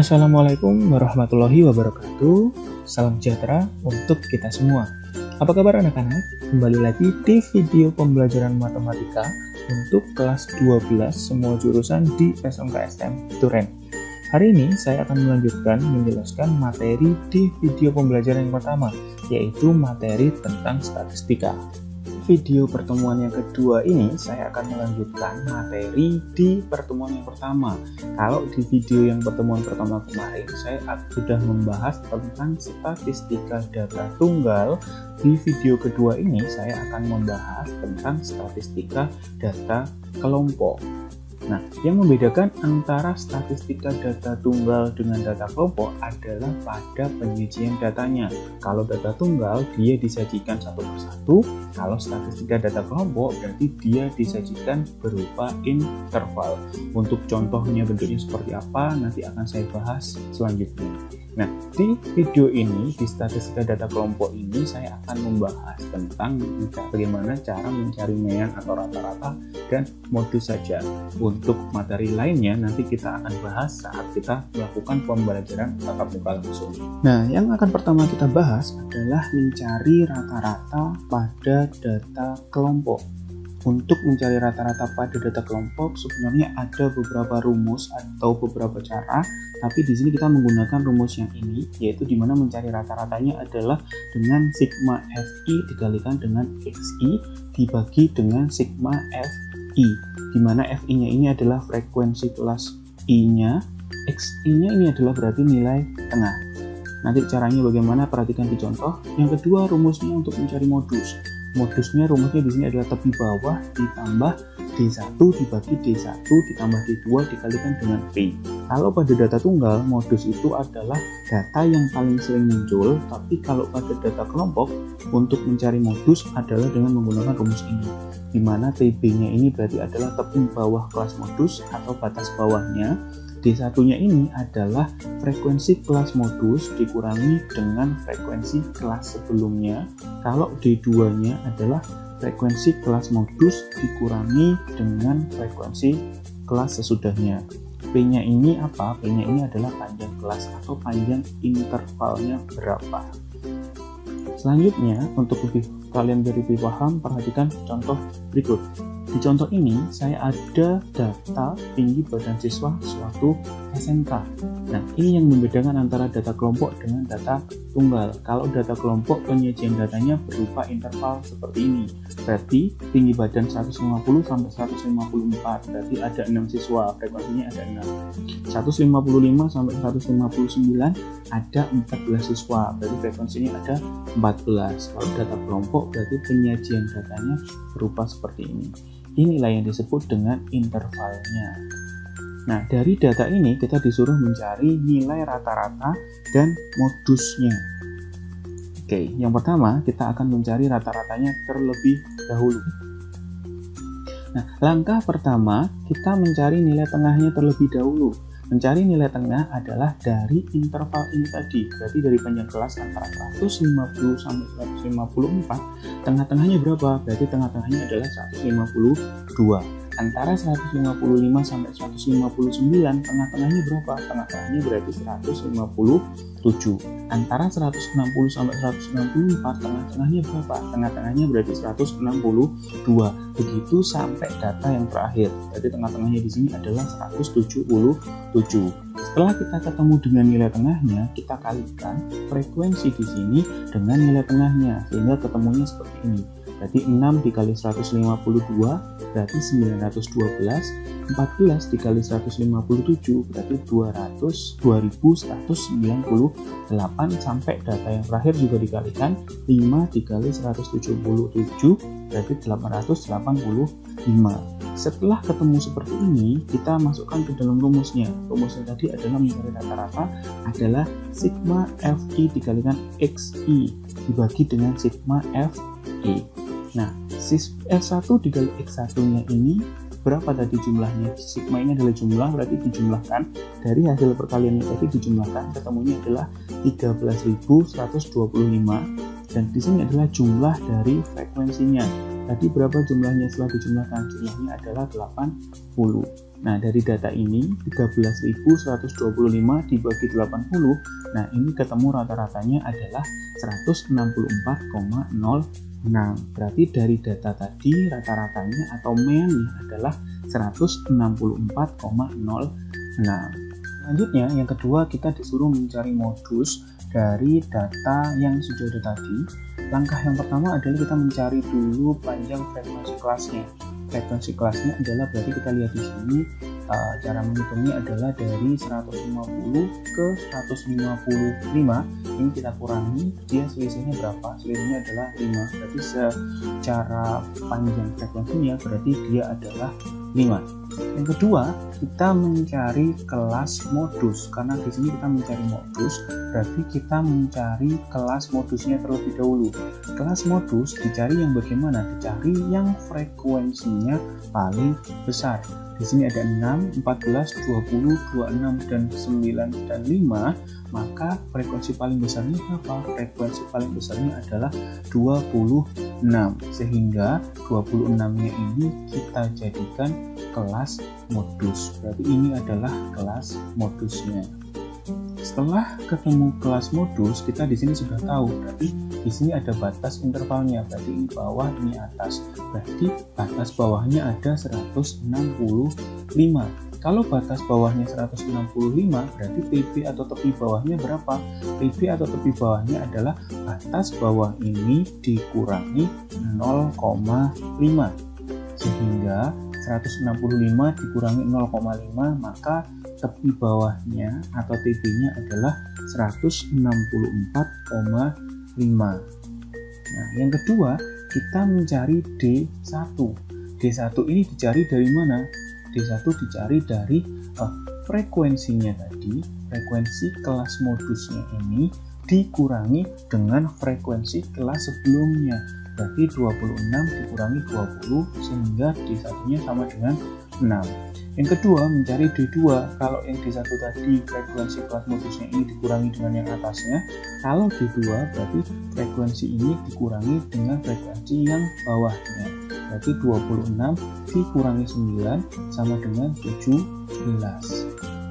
Assalamualaikum warahmatullahi wabarakatuh. Salam sejahtera untuk kita semua. Apa kabar anak-anak? Kembali lagi di video pembelajaran matematika untuk kelas 12 semua jurusan di SMK-STM Duren. Hari ini saya akan melanjutkan menjelaskan materi di video pembelajaran yang pertama, yaitu materi tentang statistika. Video pertemuan yang kedua ini saya akan melanjutkan materi di pertemuan yang pertama. Kalau di video yang pertemuan pertama kemarin saya sudah membahas tentang statistika data tunggal, di video kedua ini saya akan membahas tentang statistika data kelompok. Nah, yang membedakan antara statistika data tunggal dengan data kelompok adalah pada penyajian datanya. Kalau data tunggal, dia disajikan satu persatu. Kalau statistika data kelompok, berarti dia disajikan berupa interval. Untuk contohnya bentuknya seperti apa, nanti akan saya bahas selanjutnya. Nah, di video ini, di statistika data kelompok ini, saya akan membahas tentang bagaimana cara mencari mean atau rata-rata dan modus saja. Untuk materi lainnya, nanti kita akan bahas saat kita melakukan pembelajaran tatap muka langsung. Nah, yang akan pertama kita bahas adalah mencari rata-rata pada data kelompok. Untuk mencari rata-rata pada data kelompok sebenarnya ada beberapa rumus atau beberapa cara, tapi di sini kita menggunakan rumus yang ini, yaitu di mana mencari rata-ratanya adalah dengan sigma fi dikalikan dengan xi dibagi dengan sigma fi, di mana fi-nya ini adalah frekuensi kelas i-nya, xi-nya ini adalah berarti nilai tengah. Nanti caranya bagaimana, perhatikan di contoh. Yang kedua, rumusnya untuk mencari modus. Rumusnya di sini adalah tepi bawah ditambah D1 dibagi D1 ditambah D2 dikalikan dengan P. Kalau pada data tunggal, modus itu adalah data yang paling sering muncul, tapi kalau pada data kelompok, untuk mencari modus adalah dengan menggunakan rumus ini, di mana TB-nya ini berarti adalah tepi bawah kelas modus atau batas bawahnya. D1-nya ini adalah frekuensi kelas modus dikurangi dengan frekuensi kelas sebelumnya. Kalau D2-nya adalah frekuensi kelas modus dikurangi dengan frekuensi kelas sesudahnya. P-nya ini apa? P-nya ini adalah panjang kelas atau panjang intervalnya berapa. Selanjutnya, untuk kalian lebih paham, perhatikan contoh berikut. Di contoh ini, saya ada data tinggi badan siswa suatu SMK. Nah, ini yang membedakan antara data kelompok dengan data tunggal. Kalau data kelompok, penyajian datanya berupa interval seperti ini. Berarti tinggi badan 150 sampai 154. Berarti ada 6 siswa, frekuensinya ada 6. 155 sampai 159 ada 14 siswa, berarti frekuensinya ada 14. Kalau data kelompok, berarti penyajian datanya berupa seperti ini. Inilah yang disebut dengan intervalnya. Nah, dari data ini kita disuruh mencari nilai rata-rata dan modusnya. Oke, yang pertama kita akan mencari rata-ratanya terlebih dahulu. Nah, langkah pertama kita mencari nilai tengahnya terlebih dahulu. Mencari nilai tengah adalah dari interval ini tadi, berarti dari panjang kelas antara 150 sampai 154, tengah-tengahnya berapa? Berarti tengah-tengahnya adalah 152. Antara 155 sampai 159, tengah-tengahnya berapa? Tengah-tengahnya berarti 157. Antara 160 sampai 164, tengah-tengahnya berapa? Tengah-tengahnya berarti 162. Begitu sampai data yang terakhir. Berarti tengah-tengahnya di sini adalah 177. Setelah kita ketemu dengan nilai tengahnya, kita kalikan frekuensi di sini dengan nilai tengahnya sehingga ketemunya seperti ini. Berarti 6 dikali 152 berarti 912, 14 dikali 157 berarti 2198, sampai data yang terakhir juga dikalikan 5 dikali 177 berarti 885. Setelah ketemu seperti ini, kita masukkan ke dalam rumusnya. Rumusnya tadi adalah mencari rata-rata adalah sigma fi dikalikan xi dibagi dengan sigma fi. Nah, S1 dikali X1-nya ini berapa tadi jumlahnya? Sigma ini adalah jumlah, berarti dijumlahkan dari hasil perkalian ini tadi dijumlahkan, ketemunya adalah 13.125, dan di sini adalah jumlah dari frekuensinya. Tadi berapa jumlahnya setelah dijumlahkan? Jumlahnya adalah 80. Nah, dari data ini 13.125 dibagi 80. Nah, ini ketemu rata-ratanya adalah 164,06. Berarti dari data tadi rata-ratanya atau meannya adalah 164,06. Selanjutnya, yang kedua kita disuruh mencari modus dari data yang sudah ada tadi. Langkah yang pertama adalah kita mencari dulu panjang frekuensi kelasnya. Frekuensi kelasnya adalah berarti kita lihat di sini cara menghitungnya adalah dari 150 ke 155. Ini kita kurangi, dia selisihnya berapa? Selisihnya adalah 5. Berarti secara panjang frekuensinya berarti dia adalah 5. Yang kedua, kita mencari kelas modus. Karena di sini kita mencari modus, berarti kita mencari kelas modusnya terlebih dahulu. Kelas modus dicari yang bagaimana? Dicari yang frekuensinya paling besar. Di sini ada 6, 14, 20, 26, dan 9, dan 5. Maka frekuensi paling besarnya apa? Frekuensi paling besarnya adalah 26. Sehingga 26-nya ini kita jadikan kelas modus. Berarti ini adalah kelas modusnya. Setelah ketemu kelas modus, kita di sini sudah tahu. Berarti di sini ada batas intervalnya. Berarti ini bawah, ini atas. Berarti batas bawahnya ada 165. Kalau batas bawahnya 165, berarti PB atau tepi bawahnya berapa? PB atau tepi bawahnya adalah batas bawah ini dikurangi 0,5. Sehingga 165 dikurangi 0,5, maka tepi bawahnya atau TB-nya adalah 164,5. Nah, yang kedua, kita mencari D1. D1 ini dicari dari mana? D1 dicari dari frekuensinya tadi, frekuensi kelas modusnya ini dikurangi dengan frekuensi kelas sebelumnya. Berarti 26 dikurangi 20 sehingga D1-nya sama dengan 6. Yang kedua, mencari D2. Kalau yang D1 tadi frekuensi kelas modusnya ini dikurangi dengan yang atasnya. Kalau D2 berarti frekuensi ini dikurangi dengan frekuensi yang bawahnya. Berarti 26 dikurangi 9 sama dengan 17.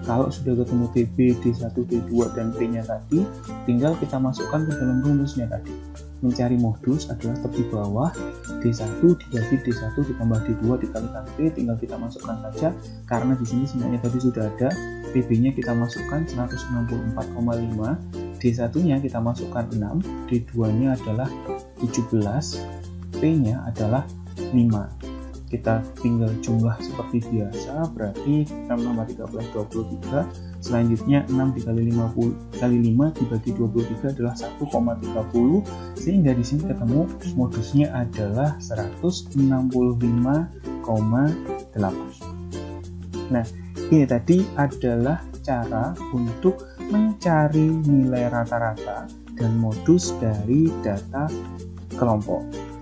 Kalau sudah ketemu TB, D1, D2, dan P-nya tadi, tinggal kita masukkan ke dalam rumusnya tadi. Mencari modus adalah tepi bawah, D1 dibagi D1 ditambah D2 dikalikan P, tinggal kita masukkan saja. Karena di sini sebenarnya tadi sudah ada, PB-nya kita masukkan 164,5, D1-nya kita masukkan 6, D2-nya adalah 17, P-nya adalah 5. Kita tinggal jumlah seperti biasa, berarti 6 tambah 13, 23. Selanjutnya 6 dikali 5 dibagi 23 adalah 1,30, sehingga di sini ketemu modusnya adalah 165,8. Nah, ini tadi adalah cara untuk mencari nilai rata-rata dan modus dari data kelompok.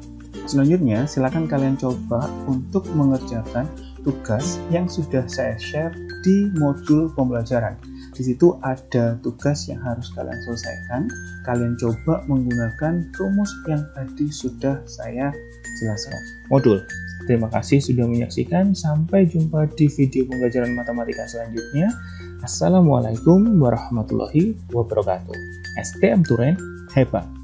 Selanjutnya, silakan kalian coba untuk mengerjakan tugas yang sudah saya share di modul pembelajaran. Di situ ada tugas yang harus kalian selesaikan. Kalian coba menggunakan rumus yang tadi sudah saya jelaskan. Modul. Terima kasih sudah menyaksikan. Sampai jumpa di video pembelajaran matematika selanjutnya. Assalamualaikum warahmatullahi wabarakatuh. STM Turen hebat.